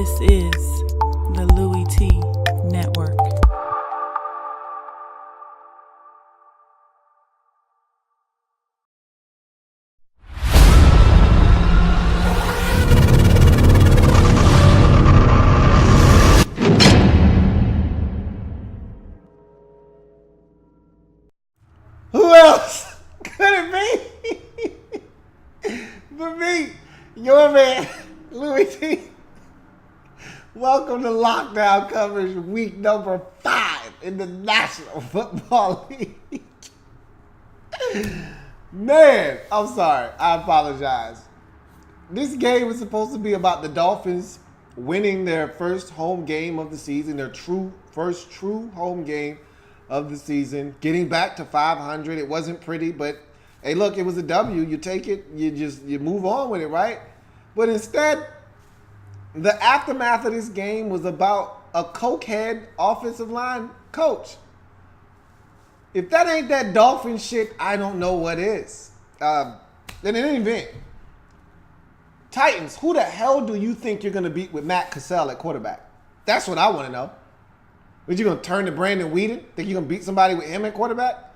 This is the Louie T Network. Who else could it be but me, your man, Louie T? Welcome to Lockdown Coverage, week number 5 in the National Football League. Man, I'm sorry. I apologize. This game was supposed to be about the Dolphins winning their first home game of the season, their first true home game of the season, getting back to 500. It wasn't pretty, but hey, look, it was a W. You take it, you move on with it, right? But instead, the aftermath of this game was about a cokehead offensive line coach. If that ain't that Dolphin shit, I don't know what is. In any event, Titans, who the hell do you think you're going to beat with Matt Cassell at quarterback? That's what I want to know. Are you going to turn to Brandon Weeden? Think you're going to beat somebody with him at quarterback?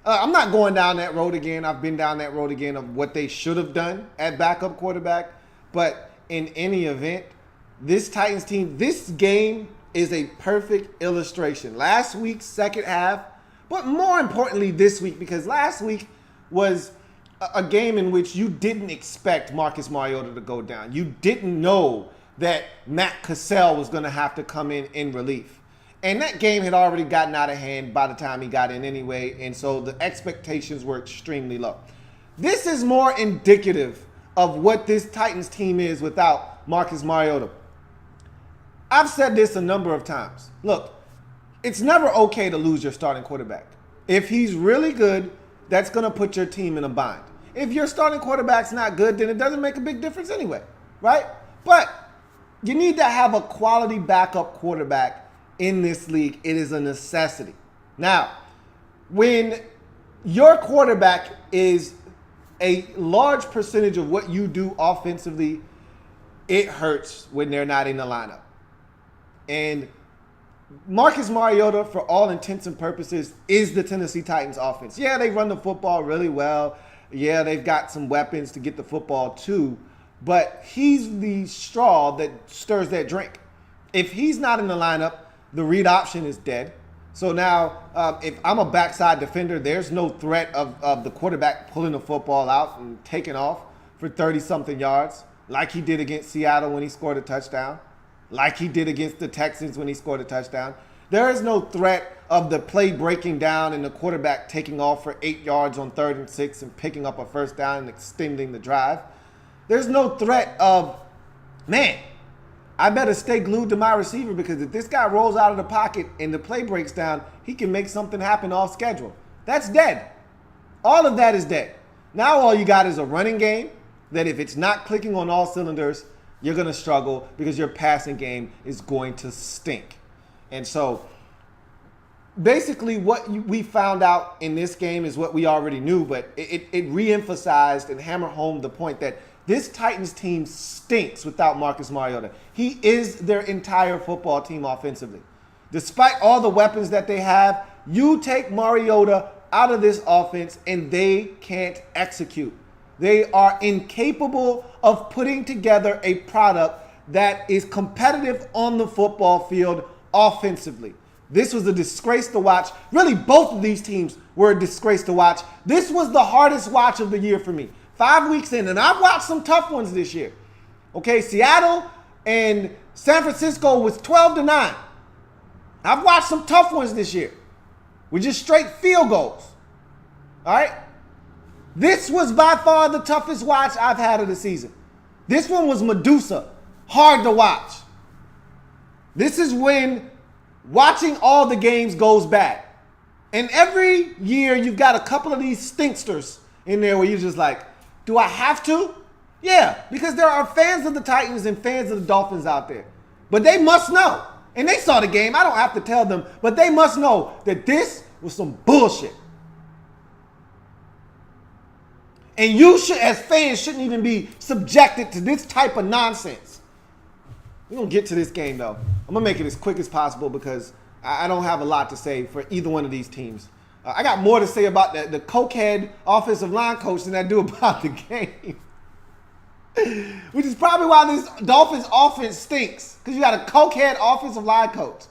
I'm not going down that road again. I've been down that road again of what they should have done at backup quarterback. But in any event, this Titans team, this game is a perfect illustration. Last week's second half, but more importantly this week, because last week was a game in which you didn't expect Marcus Mariota to go down. You didn't know that Matt Cassell was going to have to come in relief. And that game had already gotten out of hand by the time he got in anyway, and so the expectations were extremely low. This is more indicative of what this Titans team is without Marcus Mariota. I've said this a number of times. Look, it's never okay to lose your starting quarterback. If he's really good, that's going to put your team in a bind. If your starting quarterback's not good, then it doesn't make a big difference anyway, right? But you need to have a quality backup quarterback in this league. It is a necessity. Now, when your quarterback is a large percentage of what you do offensively, it hurts when they're not in the lineup. And Marcus Mariota, for all intents and purposes, is the Tennessee Titans offense. Yeah, they run the football really well. Yeah, they've got some weapons to get the football too. But he's the straw that stirs that drink. If he's not in the lineup, the read option is dead. So now, if I'm a backside defender, there's no threat of the quarterback pulling the football out and taking off for 30-something yards, like he did against Seattle when he scored a touchdown, like he did against the Texans when he scored a touchdown. There is no threat of the play breaking down and the quarterback taking off for 8 yards on 3rd and 6 and picking up a first down and extending the drive. There's no threat of, man, I better stay glued to my receiver because if this guy rolls out of the pocket and the play breaks down, he can make something happen off schedule. That's dead. All of that is dead. Now all you got is a running game that if it's not clicking on all cylinders, you're going to struggle because your passing game is going to stink. And so basically what we found out in this game is what we already knew, but it reemphasized and hammered home the point that this Titans team stinks without Marcus Mariota. He is their entire football team offensively. Despite all the weapons that they have, you take Mariota out of this offense and they can't execute. They are incapable of putting together a product that is competitive on the football field offensively. This was a disgrace to watch. Really, both of these teams were a disgrace to watch. This was the hardest watch of the year for me. 5 weeks in, and I've watched some tough ones this year. Okay, Seattle and San Francisco was 12-9. I've watched some tough ones this year with just straight field goals. All right? This was by far the toughest watch I've had of the season. This one was Medusa. Hard to watch. This is when watching all the games goes bad. And every year you've got a couple of these stinksters in there where you're just like, do I have to? Yeah, because there are fans of the Titans and fans of the Dolphins out there. But they must know. And they saw the game. I don't have to tell them. But they must know that this was some bullshit. And you should, as fans, shouldn't even be subjected to this type of nonsense. We're going to get to this game, though. I'm going to make it as quick as possible because I don't have a lot to say for either one of these teams. I got more to say about the cokehead offensive line coach than I do about the game. Which is probably why this Dolphins offense stinks. Because you got a cokehead offensive line coach.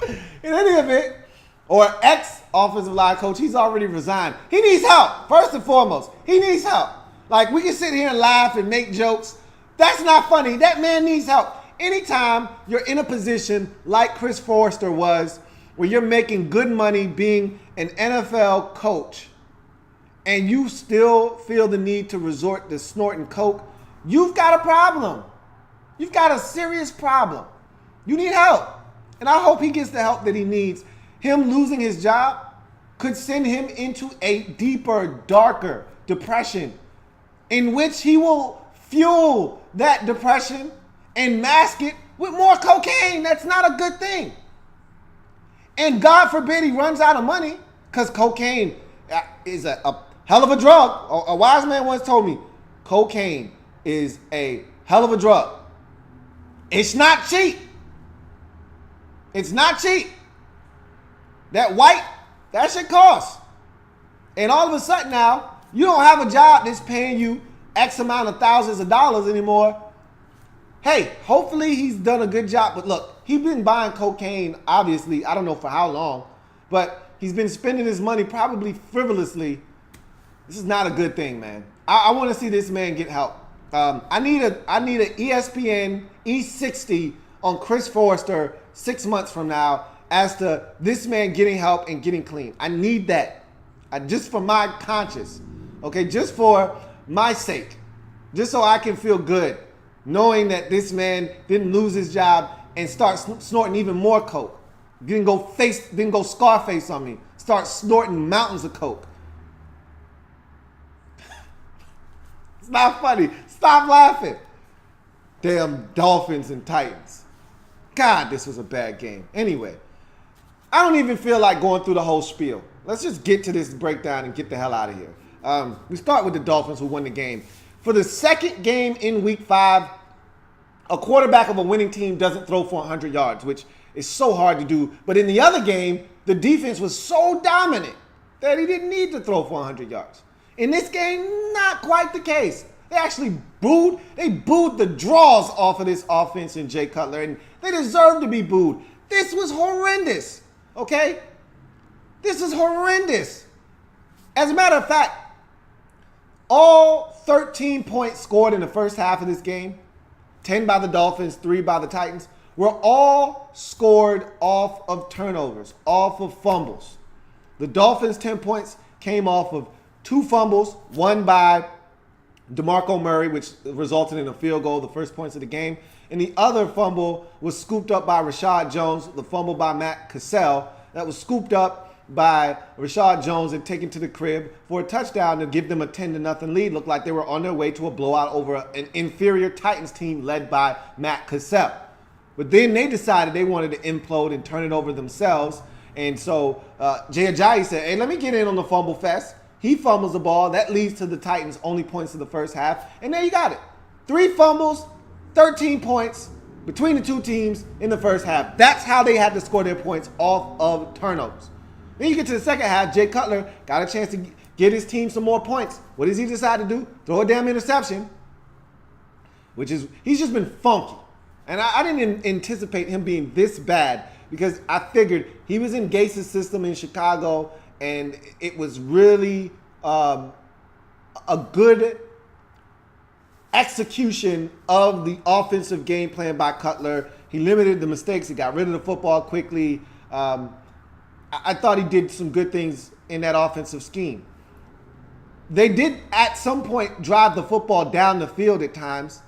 In any event, or ex-offensive line coach, he's already resigned. He needs help, first and foremost. He needs help. Like, we can sit here and laugh and make jokes. That's not funny. That man needs help. Anytime you're in a position like Chris Forrester was, where you're making good money being an NFL coach, and you still feel the need to resort to snorting coke, you've got a problem. You've got a serious problem. You need help. And I hope he gets the help that he needs. Him losing his job could send him into a deeper, darker depression in which he will fuel that depression and mask it with more cocaine. That's not a good thing. And God forbid he runs out of money, because cocaine is a hell of a drug. A wise man once told me, cocaine is a hell of a drug. It's not cheap. It's not cheap. That shit costs. And all of a sudden now, you don't have a job that's paying you X amount of thousands of dollars anymore. Hey, hopefully he's done a good job. But look, he's been buying cocaine, obviously, I don't know for how long, but he's been spending his money probably frivolously. This is not a good thing, man. I want to see this man get help. I need an ESPN E60 on Chris Forrester 6 months from now as to this man getting help and getting clean. I need that. Just for my conscience. Okay, just for my sake. Just so I can feel good knowing that this man didn't lose his job and start snorting even more coke. Didn't go Scarface on me. Start snorting mountains of coke. It's not funny. Stop laughing. Damn Dolphins and Titans. God, this was a bad game. Anyway, I don't even feel like going through the whole spiel. Let's just get to this breakdown and get the hell out of here. We start with the Dolphins, who won the game. For the second game in Week 5, a quarterback of a winning team doesn't throw for 100 yards, which is so hard to do. But in the other game, the defense was so dominant that he didn't need to throw for 100 yards. In this game, not quite the case. They actually booed the draws off of this offense and Jay Cutler, and they deserve to be booed. This was horrendous, okay? This is horrendous. As a matter of fact, all 13 points scored in the first half of this game, 10 by the Dolphins, 3 by the Titans, were all scored off of turnovers, off of fumbles. The Dolphins' 10 points came off of 2 fumbles, one by DeMarco Murray, which resulted in a field goal, the first points of the game. And the other fumble was scooped up by Rashad Jones, the fumble by Matt Cassell. That was scooped up by Rashad Jones and taken to the crib for a touchdown to give them a 10-0 lead. Looked like they were on their way to a blowout over an inferior Titans team led by Matt Cassell. But then they decided they wanted to implode and turn it over themselves. And so Jay Ajayi said, hey, let me get in on the fumble fest. He fumbles the ball. That leads to the Titans' only points in the first half. And there you got it. 3 fumbles, 13 points between the two teams in the first half. That's how they had to score their points off of turnovers. Then you get to the second half, Jay Cutler got a chance to get his team some more points. What does he decide to do? Throw a damn interception, he's just been funky. And I didn't anticipate him being this bad because I figured he was in Gase's system in Chicago, and it was really a good execution of the offensive game plan by Cutler. He limited the mistakes. He got rid of the football quickly. I thought he did some good things in that offensive scheme. They did at some point drive the football down the field at times.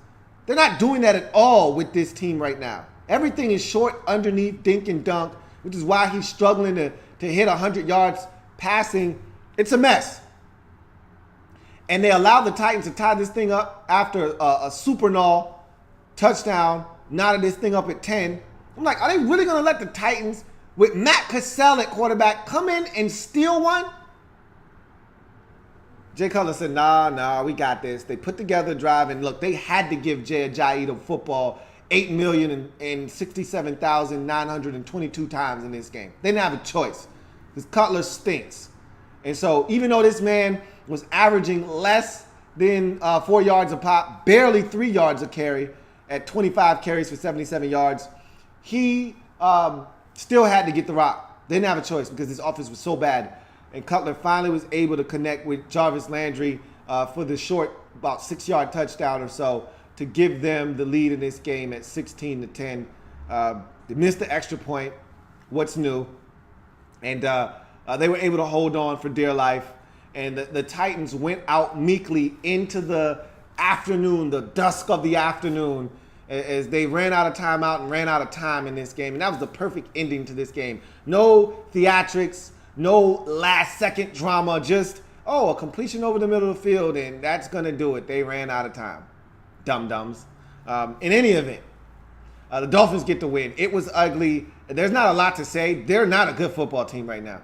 They're not doing that at all with this team right now. Everything is short underneath, dink and dunk, which is why he's struggling to hit 100 yards passing. It's a mess. And they allowed the Titans to tie this thing up after a super null touchdown, knotted this thing up at 10. I'm like, are they really going to let the Titans, with Matt Cassell at quarterback, come in and steal one? Jay Cutler said, nah, we got this. They put together a drive, and look, they had to give Jay Ajayi the football 8,067,922 times in this game. They didn't have a choice because Cutler stinks. And so even though this man was averaging less than 4 yards a pop, barely 3 yards a carry at 25 carries for 77 yards, he still had to get the rock. They didn't have a choice because this offense was so bad. And Cutler finally was able to connect with Jarvis Landry for the short, about 6-yard touchdown or so to give them the lead in this game at 16-10. They missed the extra point. What's new? And they were able to hold on for dear life. And the Titans went out meekly into the afternoon, the dusk of the afternoon, as they ran out of timeout and ran out of time in this game. And that was the perfect ending to this game. No theatrics. No last-second drama, just, a completion over the middle of the field, and that's going to do it. They ran out of time. Dum-dums. In any event, the Dolphins get the win. It was ugly. There's not a lot to say. They're not a good football team right now,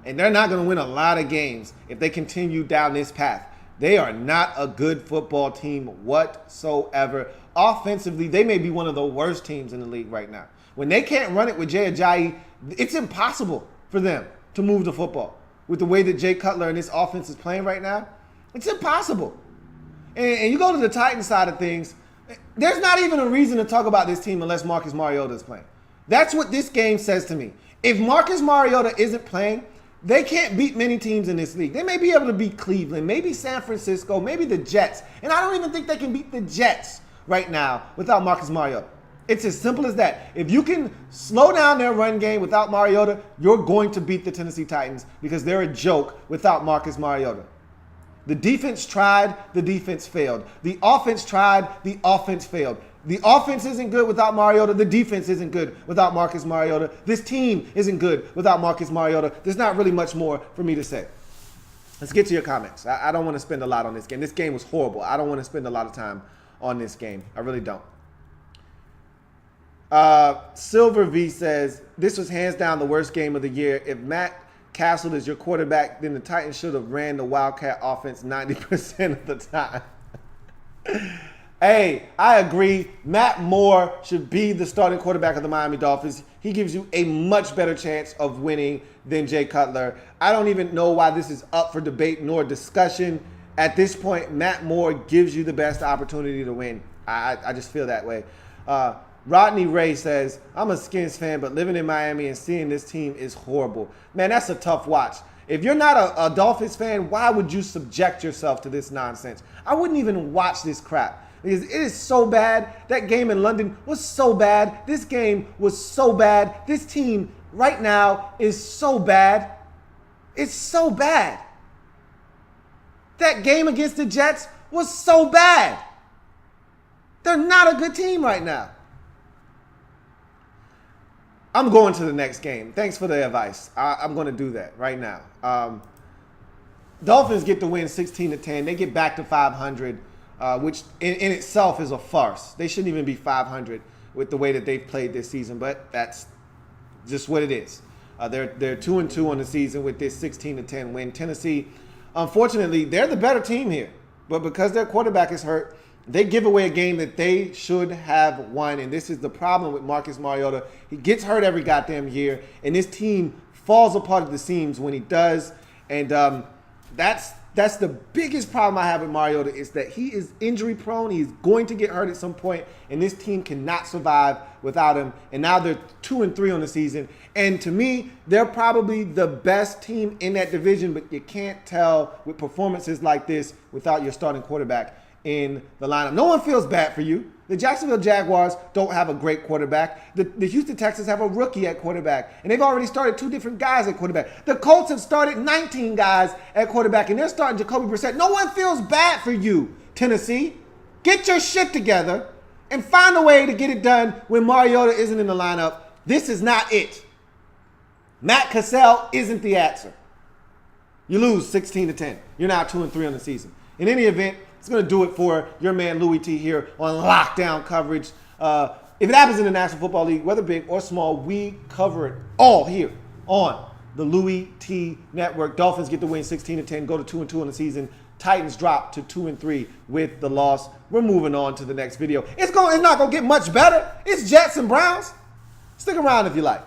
and they're not going to win a lot of games if they continue down this path. They are not a good football team whatsoever. Offensively, they may be one of the worst teams in the league right now. When they can't run it with Jay Ajayi, it's impossible for them to move the football. With the way that Jay Cutler and this offense is playing right now, it's impossible. And you go to the Titans side of things, there's not even a reason to talk about this team unless Marcus Mariota is playing. That's what this game says to me. If Marcus Mariota isn't playing, they can't beat many teams in this league. They may be able to beat Cleveland, maybe San Francisco, maybe the Jets. And I don't even think they can beat the Jets right now without Marcus Mariota. It's as simple as that. If you can slow down their run game without Mariota, you're going to beat the Tennessee Titans because they're a joke without Marcus Mariota. The defense tried, the defense failed. The offense tried, the offense failed. The offense isn't good without Mariota. The defense isn't good without Marcus Mariota. This team isn't good without Marcus Mariota. There's not really much more for me to say. Let's get to your comments. I don't want to spend a lot on this game. This game was horrible. I don't want to spend a lot of time on this game. I really don't. Silver V says, this was hands down the worst game of the year. If Matt Castle is your quarterback, then the Titans should have ran the Wildcat offense 90% of the time. Hey, I agree. Matt Moore should be the starting quarterback of the Miami Dolphins. He gives you a much better chance of winning than Jay Cutler. I don't even know why this is up for debate nor discussion. At this point, Matt Moore gives you the best opportunity to win. I just feel that way. Rodney Ray says, I'm a Skins fan, but living in Miami and seeing this team is horrible. Man, that's a tough watch. If you're not a Dolphins fan, why would you subject yourself to this nonsense? I wouldn't even watch this crap because it is so bad. That game in London was so bad. This game was so bad. This team right now is so bad. It's so bad. That game against the Jets was so bad. They're not a good team right now. I'm going to the next game. Thanks for the advice. I'm going to do that right now. Dolphins get the win 16-10. They get back to 500, which in itself is a farce. They shouldn't even be 500 with the way that they've played this season, but that's just what it is. They're 2-2 on the season with this 16-10 win. Tennessee, unfortunately, they're the better team here, but because their quarterback is hurt, they give away a game that they should have won, and this is the problem with Marcus Mariota. He gets hurt every goddamn year, and this team falls apart at the seams when he does, and that's the biggest problem I have with Mariota is that he is injury prone. He's going to get hurt at some point, and this team cannot survive without him, and now they're 2-3 on the season, and to me, they're probably the best team in that division, but you can't tell with performances like this without your starting quarterback in the lineup. No one feels bad for you. The Jacksonville Jaguars don't have a great quarterback. The Houston Texans have a rookie at quarterback, and they've already started 2 different guys at quarterback. The Colts have started 19 guys at quarterback, and they're starting Jacoby Brissett. No one feels bad for you, Tennessee. Get your shit together and find a way to get it done when Mariota isn't in the lineup. This is not it. Matt Cassell isn't the answer. You lose 16-10. You're now 2-3 on the season. In any event, it's going to do it for your man Louie T here on Lockdown Coverage. If it happens in the National Football League, whether big or small, we cover it all here on the Louie T Network. Dolphins get the win 16-10, go to 2-2 in the season. Titans drop to 2-3 with the loss. We're moving on to the next video. It's not gonna get much better. It's Jets and Browns. Stick around if you like.